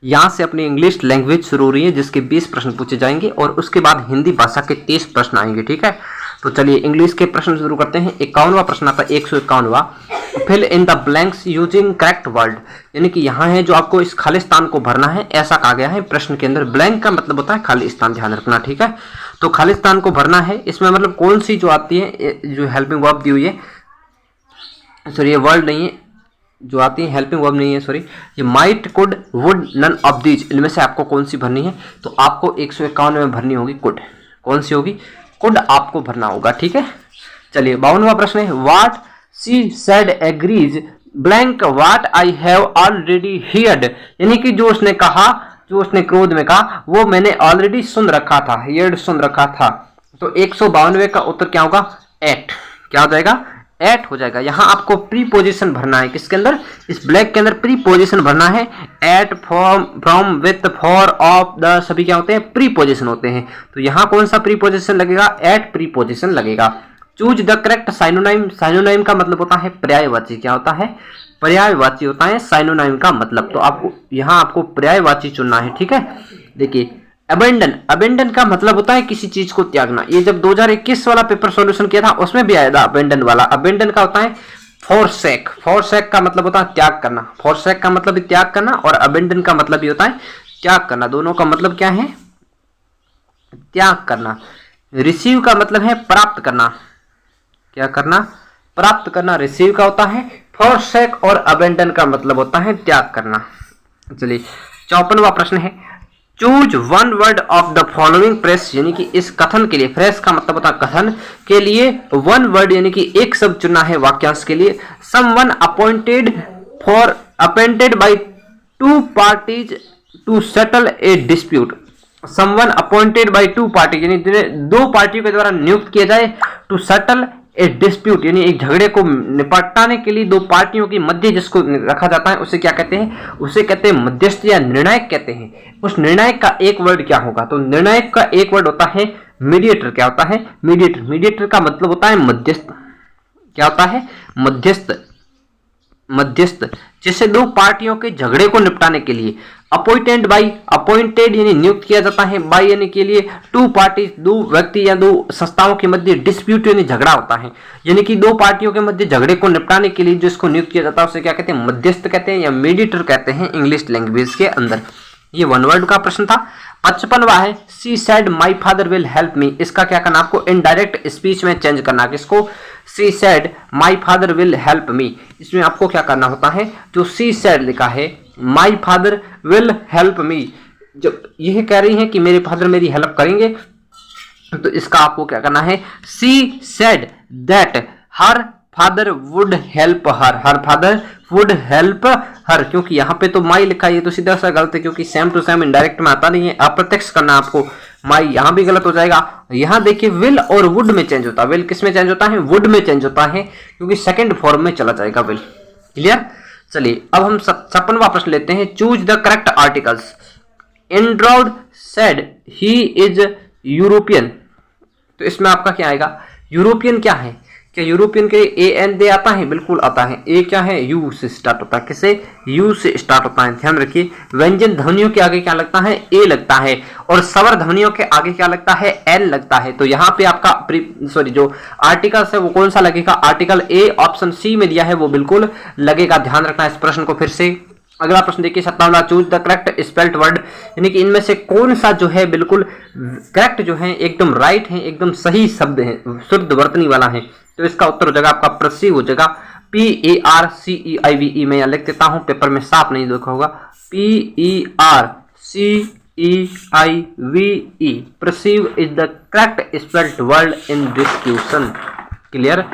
यहाँ से अपनी इंग्लिश लैंग्वेज शुरू हो रही है जिसके 20 प्रश्न पूछे जाएंगे और उसके बाद हिंदी भाषा के 30 प्रश्न आएंगे। ठीक है, तो चलिए इंग्लिश के प्रश्न शुरू करते हैं। 51वां प्रश्न आता है 151वां, fill in the blanks using correct word, यानी कि यहाँ है जो आपको इस खालिस्तान को भरना है, ऐसा कहा गया है प्रश्न के अंदर। ब्लैंक का मतलब होता है खालिस्तान, ध्यान रखना। ठीक है, तो खालिस्तान को भरना है। इसमें मतलब कौन सी जो आती है, जो हेल्पिंग वर्ब दी हुई है, सॉरी ये वर्ड नहीं है, जो आती है हेल्पिंग वर्ब नहीं है, सॉरी, ये might, could, would, none of these, इनमें से आपको कौन सी भरनी है? तो आपको 151 में भरनी होगी कुड। कौन सी होगी? कुड आपको भरना होगा। ठीक है, चलिए 52वां प्रश्न है, what she said agrees blank what I have already heard, यानी कि जो उसने कहा, जो उसने क्रोध में कहा वो मैंने ऑलरेडी सुन रखा था, हियर्ड सुन रखा था। तो 152 का उत्तर क्या होगा? एट। क्या हो जाएगा? एट हो जाएगा। यहाँ आपको प्रीपोजिशन भरना है, किसके अंदर? इस ब्लैक के अंदर प्रीपोजिशन भरना है। At, from, with, for, of, the, सभी क्या होते हैं? प्रीपोजिशन होते हैं। तो यहाँ कौन सा प्रीपोजिशन लगेगा? एट प्रीपोजिशन लगेगा। चूज द करेक्ट साइनोनाइम, साइनोनाइम का मतलब होता है पर्यायवाची। क्या होता है? पर्यायवाची होता है साइनोनाइम का मतलब। तो आपको यहाँ आपको पर्यायवाची चुनना है। ठीक है, देखिए अबेंडन, अबेंडन का मतलब होता है किसी चीज को त्यागना। ये जब 2021 वाला पेपर सॉल्यूशन किया था उसमें भी आया था अबेंडन वाला। अबेंडन का होता है फॉरसेक, फॉरसेक का मतलब होता है त्याग करना। फॉरसेक का मतलब त्याग करना और अबेंडन का मतलब भी होता है त्याग करना। दोनों का मतलब क्या है? त्याग करना। रिसीव का मतलब है प्राप्त करना। क्या करना? प्राप्त करना रिसीव का होता है। फॉरसेक और अबेंडन का मतलब होता है त्याग करना। चलिए 54वां प्रश्न है, choose one word of the following press, यानी कि इस कथन के लिए, प्रेस का मतलब होता है कथन के लिए, वन वर्ड यानी कि एक शब्द चुनना है वाक्यांश के लिए। Someone appointed by two parties to settle a dispute, someone appointed by two party, यानी दो पार्टियों के द्वारा नियुक्त किया जाए, टू सेटल ए डिस्प्यूट यानी एक झगड़े को निपटाने के लिए दो पार्टियों के मध्य जिसको रखा जाता है उसे क्या कहते हैं? उसे कहते हैं मध्यस्थ या निर्णायक कहते हैं। उस निर्णायक का एक वर्ड क्या होगा? तो निर्णायक का एक वर्ड होता है मीडिएटर। क्या होता है? मीडिएटर। मीडिएटर का मतलब होता है मध्यस्थ। क्या होता है? मध्यस्थ। मध्यस्थ जिसे दो पार्टियों के झगड़े को निपटाने के लिए, अपॉइंटेड बाई, अपॉइंटेड यानी नियुक्त किया जाता है, बाई यानी के लिए, टू पार्टी दो व्यक्ति या दो संस्थाओं के मध्य, डिस्प्यूट यानी झगड़ा होता है, यानी कि दो पार्टियों के मध्य झगड़े को निपटाने के लिए जिसको नियुक्त किया जाता है उसे क्या कहते हैं? मध्यस्थ कहते हैं या मीडिएटर कहते हैं इंग्लिश लैंग्वेज के अंदर। ये वन वर्ड का प्रश्न था। 55वां है, she said my father will help me, इसका क्या करना आपको? इनडायरेक्ट स्पीच में चेंज करना। किसको? She said my father will help me. इसमें आपको क्या करना होता है? जो सी सेड लिखा है, my father will help me, जब यह कह रही है कि मेरे फादर मेरी हेल्प करेंगे, तो इसका आपको क्या करना है? She said that her father would help her, her father would help her, क्योंकि यहाँ पे तो माई लिखा है, ये तो सीधा सा गलत है क्योंकि सेम टू सेम इनडायरेक्ट में आता नहीं है, अप्रत्यक्ष करना आपको। माई यहाँ भी गलत हो जाएगा। यहाँ देखिए विल और वुड में चेंज होता है। विल किस में चेंज होता है? वुड में चेंज होता है क्योंकि सेकंड फॉर्म में चला जाएगा विल। क्लियर? चलिए अब हम 56वां प्रश्न लेते हैं, choose the correct articles. Android said he is European, तो इसमें आपका क्या आएगा? यूरोपियन क्या है? क्या यूरोपियन के ए एन दे आता है? बिल्कुल आता है। ए क्या है? यू से स्टार्ट होता है। किसे? यू से स्टार्ट होता है। ध्यान रखिए व्यंजन ध्वनियों के आगे क्या लगता है? ए लगता है और स्वर ध्वनियों के आगे क्या लगता है? एन लगता है। तो यहाँ पे आपका जो आर्टिकल्स है वो कौन सा लगेगा? आर्टिकल ए ऑप्शन सी में दिया है वो बिल्कुल लगेगा। ध्यान रखना इस प्रश्न को फिर से। अगला प्रश्न देखिए 57वां, choose the correct spelled word, यानी कि इनमें से कौन सा जो है बिल्कुल करेक्ट जो है, एकदम राइट है, एकदम सही शब्द है, शुद्ध वर्तनी वाला है। तो इसका उत्तर हो जाएगा आपका परसीव हो जाएगा। PARCEIVE में यहाँ लिख देता हूं, पेपर में साफ नहीं देखा होगा। PERCEIVE, perceive is the correct spelled word in this question. Clear?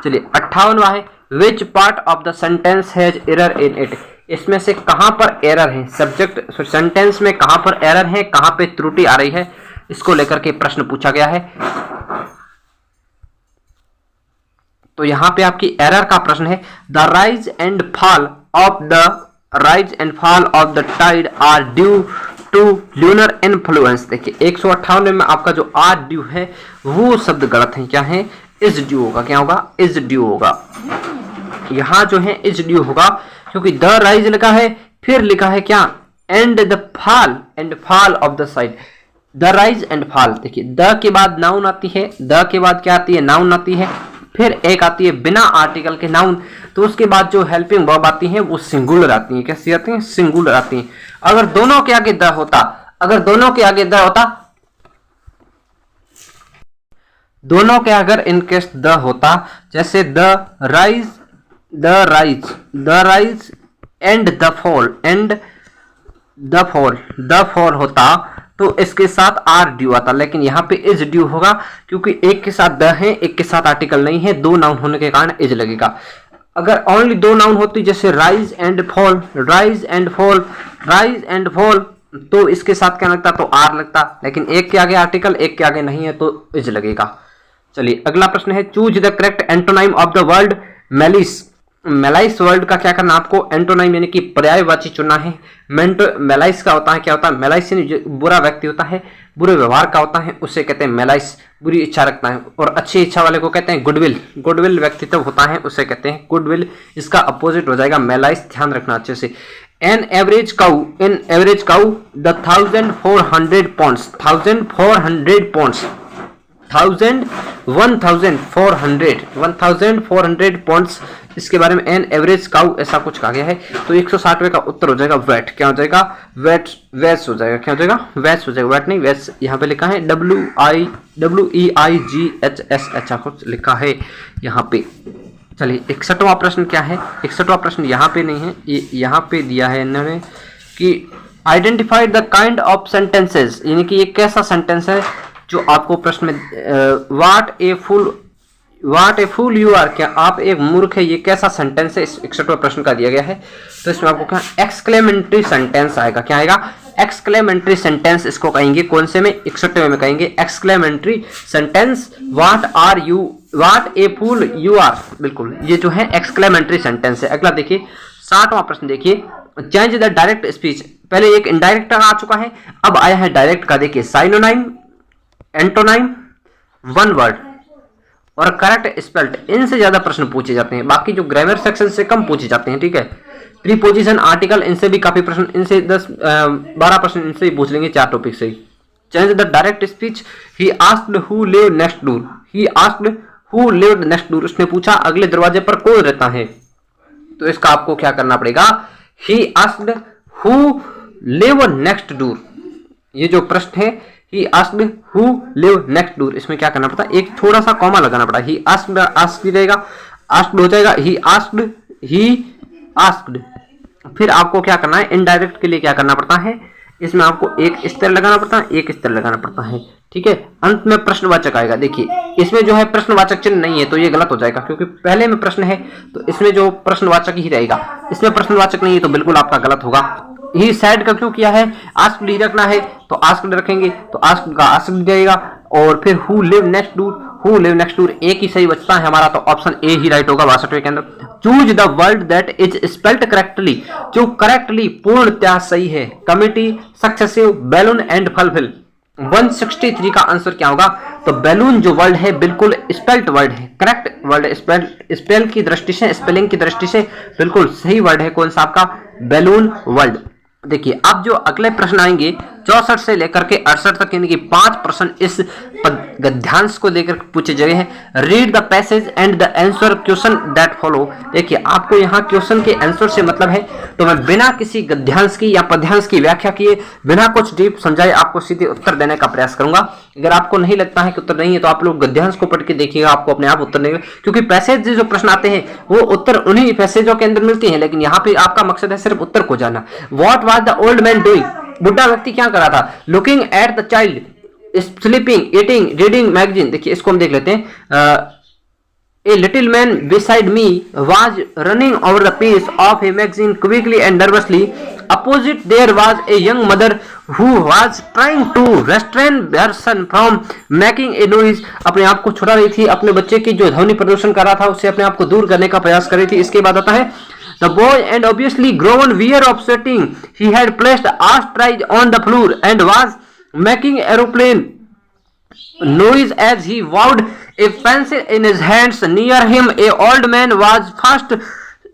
चलिए 58वां है, which part of the sentence has error in it, इसमें से कहां पर एरर है? सब्जेक्ट सेंटेंस में कहां पर एरर है, कहां पे त्रुटि आ रही है, इसको लेकर के प्रश्न पूछा गया है। तो यहां पे आपकी एरर का प्रश्न है, the rise and fall of the tide are due to lunar influence. देखिए 158 में आपका जो आर ड्यू है वो शब्द गलत है। क्या है? इज ड्यू होगा। क्या होगा? इज ड्यू होगा। यहां जो है इज ड्यू होगा क्योंकि द राइज लिखा है, फिर लिखा है क्या? And the fall of the side, the rise and fall. देखिए द के बाद नाउन आती है, द के बाद क्या आती है, नाउन आती है, फिर एक आती है बिना आर्टिकल के नाउन, तो उसके बाद जो हेल्पिंग वर्ब आती है वो सिंगुलर आती है। कैसी आती है, सिंगुलर आती है। अगर दोनों के आगे द होता, अगर दोनों के आगे द होता, दोनों के अगर इनकेस द होता, जैसे the rise and the fall, and the fall होता तो इसके साथ आर ड्यू आता, लेकिन यहाँ पे इज ड्यू होगा क्योंकि एक के साथ द है, एक के साथ आर्टिकल नहीं है, दो नाउन होने के कारण इज लगेगा। अगर ओनली दो नाउन होती जैसे राइज एंड फॉल, तो इसके साथ क्या लगता, तो आर लगता, लेकिन एक के आगे आर्टिकल, एक के आगे नहीं है तो इज लगेगा। चलिए अगला प्रश्न है, choose the correct antonym of the word malice. Malice word का क्या करना आपको, एंटोनाइम यानी कि पर्यायवाची चुनना है। मेलाइस का होता है, क्या होता है, मेलाइस यानी बुरा व्यक्ति होता है, बुरे व्यवहार का होता है, उसे कहते हैं मेलाइस, बुरी इच्छा रखता है। और अच्छी इच्छा वाले को कहते हैं गुडविल, गुडविल व्यक्तित्व होता है उसे कहते हैं गुडविल। इसका अपोजिट हो जाएगा मेलाइस, ध्यान रखना अच्छे से। An average cow the 1400 pounds, 1400 points, इसके बारे में एन एवरेज काउ ऐसा कुछ कहा गया है। तो 160वें का उत्तर हो जाएगा वेट। क्या हो जाएगा, वेट, वैस हो जाएगा। क्या हो जाएगा, वैस हो जाएगा, वेट नहीं वैस। यहाँ पे लिखा है WEIGHS ऐसा कुछ लिखा है यहाँ पे। चलिए 61वां प्रश्न क्या है, 61वां प्रश्न यहाँ पे नहीं है, ये यहाँ पे दिया है इन्होंने कि identify the kind of sentences, यानी कि ये कैसा सेंटेंस है जो आपको प्रश्न में what a fool you are, क्या आप एक मूर्ख है, ये कैसा सेंटेंस है, इस 61वें प्रश्न का दिया गया है। तो इसमें आपको क्या एक्सक्लेमेटरी सेंटेंस आएगा। क्या आएगा, एक्सक्लेमेटरी सेंटेंस इसको कहेंगे। कौन से में, 61वें में कहेंगे exclamatory sentence. What a fool you are, बिल्कुल ये जो है एक्सक्लेमेटरी सेंटेंस है। अगला देखिए 60वां प्रश्न देखिए, चेंज द डायरेक्ट स्पीच। पहले एक इनडायरेक्ट आ चुका है, अब आया है डायरेक्ट का। देखिए साइनोनाइम, एंटोनाइम, वन वर्ड और करेक्ट स्पेल्ड, इनसे ज्यादा प्रश्न पूछे जाते हैं। बाकी जो ग्रामर सेक्शन से कम पूछे जाते हैं, ठीक है। प्रीपोजिशन, आर्टिकल, इनसे भी काफी प्रश्न, इनसे 10-12 प्रश्न इनसे ही पूछ लेंगे, 4 टॉपिक से ही। Change the direct speech, he asked who lived next door, he asked who lived next door, उसने पूछा अगले दरवाजे पर कौन रहता है। तो इसका आपको क्या करना पड़ेगा, ही asked who lived next door, ये जो प्रश्न है he asked who live next door, इसमें क्या करना पड़ता है, एक थोड़ा सा कॉमा लगाना पड़ा। he asked रहेगा, asked हो जाएगा, he asked। फिर आपको क्या करना है, इनडायरेक्ट के लिए क्या करना पड़ता है, इसमें आपको एक इस तरह लगाना पड़ता है, एक इस तरह लगाना पड़ता है, ठीक है। अंत में प्रश्नवाचक आएगा। देखिए इसमें जो है प्रश्नवाचक चिन्ह नहीं है तो ये गलत हो जाएगा, क्योंकि पहले में प्रश्न है तो इसमें जो प्रश्नवाचक ही रहेगा, इसमें प्रश्नवाचक नहीं है तो बिल्कुल आपका गलत होगा। ही सैड का क्यों किया है, आस्क्ड ही रखना है तो आस्क्ड रखेंगे, तो आस्क्ड का आस्क्ड जाएगा। और फिर हु लिव नेक्स्ट डोर, एक ही सही बचता है हमारा, तो ऑप्शन ए ही राइट होगा 62 के अंदर। Choose the word that is spelled correctly, जो करेक्टली पूर्णतः सही है। Committee, successive, balloon and fulfil. 163 का आंसर क्या होगा, तो बैलून जो वर्ड है बिल्कुल स्पेल्ड वर्ड है, करेक्ट वर्ड है, स्पेल की दृष्टि से, स्पेलिंग की दृष्टि से बिल्कुल सही वर्ड है। कौन सा आपका, बैलून वर्ड। देखिए अब जो अगले प्रश्न आएंगे 64 से लेकर के 68 तक, यानी कि 5 प्रश्न इस गद्यांश को लेकर पूछे गए हैं। Read the passage and the answer question that follow. देखिए आपको यहाँ क्वेश्चन के आंसर से मतलब है, तो मैं बिना किसी गद्यांश की या पद्यांश की व्याख्या किए, बिना कुछ डीप समझाए आपको सीधे उत्तर देने का प्रयास करूंगा। अगर आपको नहीं लगता है कि उत्तर नहीं है तो आप लोग गद्यांश को पढ़ के देखिएगा, आपको अपने आप उत्तर नहीं, क्योंकि पैसेज जो प्रश्न आते हैं वो उत्तर उन्हीं पैसेजों के अंदर मिलते हैं, लेकिन यहाँ पे आपका मकसद है सिर्फ उत्तर को जानना। What was the old man doing, बुढ़ा व्यक्ति क्या कर रहा था। Looking at the child, sleeping, eating, reading magazine. देखिए इसको हम देख लेते हैं। A little man beside me was running over the page of a magazine quickly and nervously. Opposite there was a young mother who was trying to restrain her son from making a noise. अपने आप को छुड़ा रही थी, अपने बच्चे की जो ध्वनि प्रदर्शन कर रहा था उससे अपने आप को दूर करने का प्रयास कर रही थी। इसके बाद आता है The boy and obviously grown weary of sitting, he had placed ashtray on the floor and was making aeroplane noise as he waved a pencil in his hands. Near him a old man was fast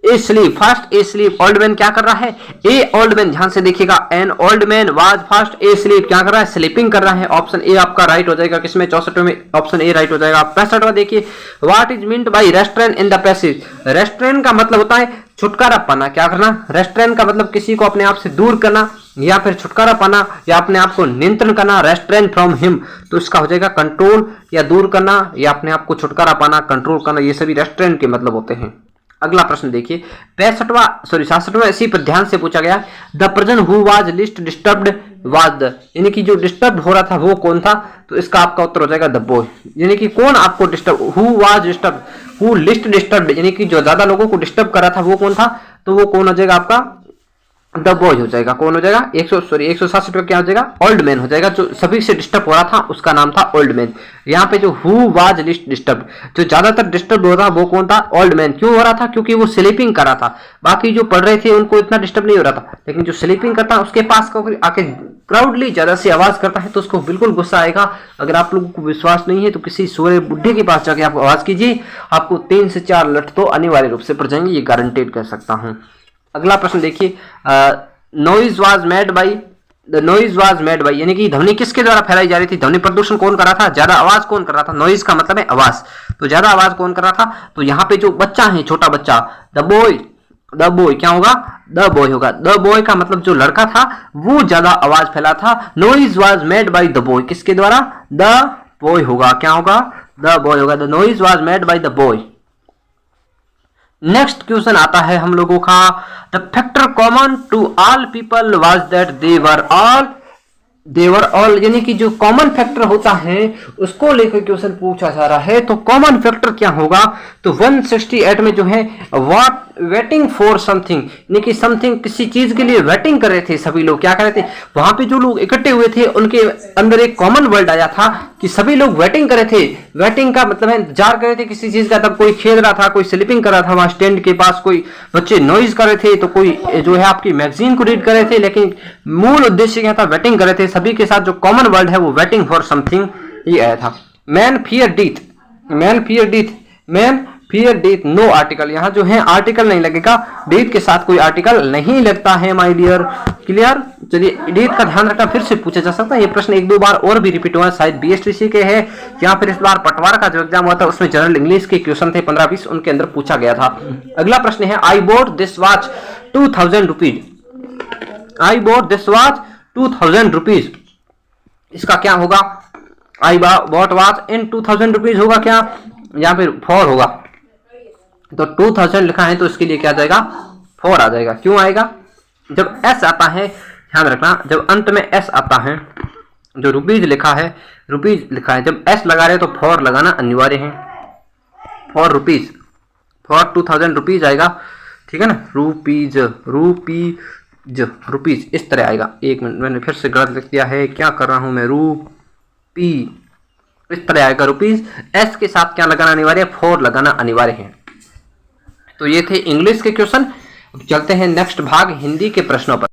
A sleep, fast A sleep, old man क्या कर रहा है, ए old man, ध्यान से देखिएगा, an old man was fast A sleep, क्या कर रहा है, स्लीपिंग कर रहा है। ऑप्शन ए आपका राइट हो जाएगा, किसमें, 64 में ऑप्शन ए राइट हो जाएगा। 65वां देखिए, what is meant by restrain in the passage, restrain का मतलब होता है छुटकारा पाना, क्या करना, रेस्ट्रेन का मतलब किसी को अपने आप से दूर करना या फिर छुटकारा पाना या अपने आप को नियंत्रण करना, रेस्ट्रेन फ्रॉम हिम, तो इसका हो जाएगा कंट्रोल या दूर करना या अपने आप को छुटकारा पाना, कंट्रोल करना, ये सभी रेस्ट्रेन के मतलब होते हैं। अगला प्रश्न देखिए, 67वां इसी पर ध्यान से पूछा गया, the person who was list disturbed was the, यानी कि जो डिस्टर्ब हो रहा था वो कौन था, तो इसका आपका उत्तर हो जाएगा द बॉय, यानी कि कौन आपको disturb, who was disturb, who list disturbed, यानी कि जो ज्यादा लोगों को डिस्टर्ब कर रहा था वो कौन था, तो वो कौन हो जाएगा आपका द बॉय हो जाएगा। कौन हो जाएगा, 167 पे क्या हो जाएगा, ओल्ड मैन हो जाएगा, जो सभी से डिस्टर्ब हो रहा था उसका नाम था ओल्ड मैन। यहाँ पे जो हु वाज लिस्ट डिस्टर्ब, जो ज्यादातर डिस्टर्ब हो रहा था वो कौन था, ओल्ड मैन। क्यों हो रहा था, क्योंकि वो स्लीपिंग कर रहा था, बाकी जो पढ़ रहे थे उनको इतना डिस्टर्ब नहीं हो रहा था, लेकिन जो स्लीपिंग करता है उसके पास आके क्राउडली ज्यादा से आवाज करता है तो उसको बिल्कुल गुस्सा आएगा। अगर आप लोगों को विश्वास नहीं है तो किसी सोए बुढ़े के पास जाके आप आवाज कीजिए, आपको 3 से 4 लठ तो अनिवार्य रूप से पड़ जाएंगे, ये गारंटेड कर सकता हूं। अगला प्रश्न देखिए, noise was made by, the noise was made by, यानी कि ध्वनि किसके द्वारा फैलाई जा रही थी, ध्वनि प्रदूषण कौन कर रहा था, ज्यादा आवाज कौन कर रहा था, नॉइज का मतलब है आवाज, तो ज्यादा आवाज कौन कर रहा था, तो यहाँ पे जो बच्चा है, छोटा बच्चा, द बॉय क्या होगा, द बॉय होगा, द बॉय का मतलब जो लड़का था वो ज्यादा आवाज फैला था। Noise was made by the boy, किसके द्वारा, द बॉय होगा, क्या होगा, द बॉय होगा, the noise was made by the boy. Next question आता है हम लोगों का, the factor common to all people was that they were all, यानी कि जो कॉमन फैक्टर होता है उसको लेकर क्वेश्चन पूछा जा रहा है, तो कॉमन फैक्टर क्या होगा, तो 168 में जो है व्हाट वेटिंग फॉर समथिंग, यानी कि समथिंग किसी चीज के लिए वेटिंग कर रहे थे सभी लोग, क्या कर रहे थे, वहां पे जो लोग इकट्ठे हुए थे उनके अंदर एक कॉमन वर्ड आया था कि सभी लोग वेटिंग कर रहे थे, वेटिंग का मतलब है इंतजार कर रहे थे किसी चीज का, तब कोई खेल रहा था, कोई स्लीपिंग कर रहा था वहां स्टैंड के पास, कोई बच्चे नॉइज कर रहे थे, तो कोई जो है आपकी मैगजीन को रीड कर रहे थे, लेकिन मूल उद्देश्य क्या था, वेटिंग कर रहे थे, सभी के साथ जो कॉमन वर्ड है वो वेटिंग फॉर समथिंग ये आया था। Man fear death, no article, यहाँ जो है आर्टिकल नहीं लगेगा, डेथ के साथ कोई आर्टिकल नहीं लगता है माय डियर, क्लियर। चलिए डेथ का ध्यान रखना, फिर से पूछा जा सकता है ये प्रश्न, 1-2 बार और भी रिपीट हुआ है, शायद बीएसटीसी के है या फिर इस बार पटवार का जो एग्जाम हुआ था उसमें जनरल इंग्लिश के क्वेश्चन थे 15-20, उनके अंदर पूछा गया था। अगला प्रश्न है, I bought this watch 2000 rupees, I bought this watch 2000 rupees, इसका क्या होगा, I bought watch in 2000 rupees होगा क्या, या फिर 4 होगा, तो 2000 लिखा है तो इसके लिए क्या आ जाएगा, 4 आ जाएगा। क्यों आएगा, जब एस आता है, ध्यान रखना, जब अंत में एस आता है, जो रुपीज लिखा है, जब एस लगा रहे तो 4 लगाना अनिवार्य है, 4 रुपीज, 2000 रुपीज आएगा, ठीक है ना, रुपीज इस तरह आएगा। एक मिनट, मैंने फिर से गलत लिख दिया है, क्या कर रहा हूं मैं, रूपी इस तरह आएगा रुपीज, एस के साथ क्या लगाना अनिवार्य है, 4 लगाना अनिवार्य है। तो ये थे इंग्लिश के क्वेश्चन। चलते हैं नेक्स्ट भाग हिंदी के प्रश्नों पर।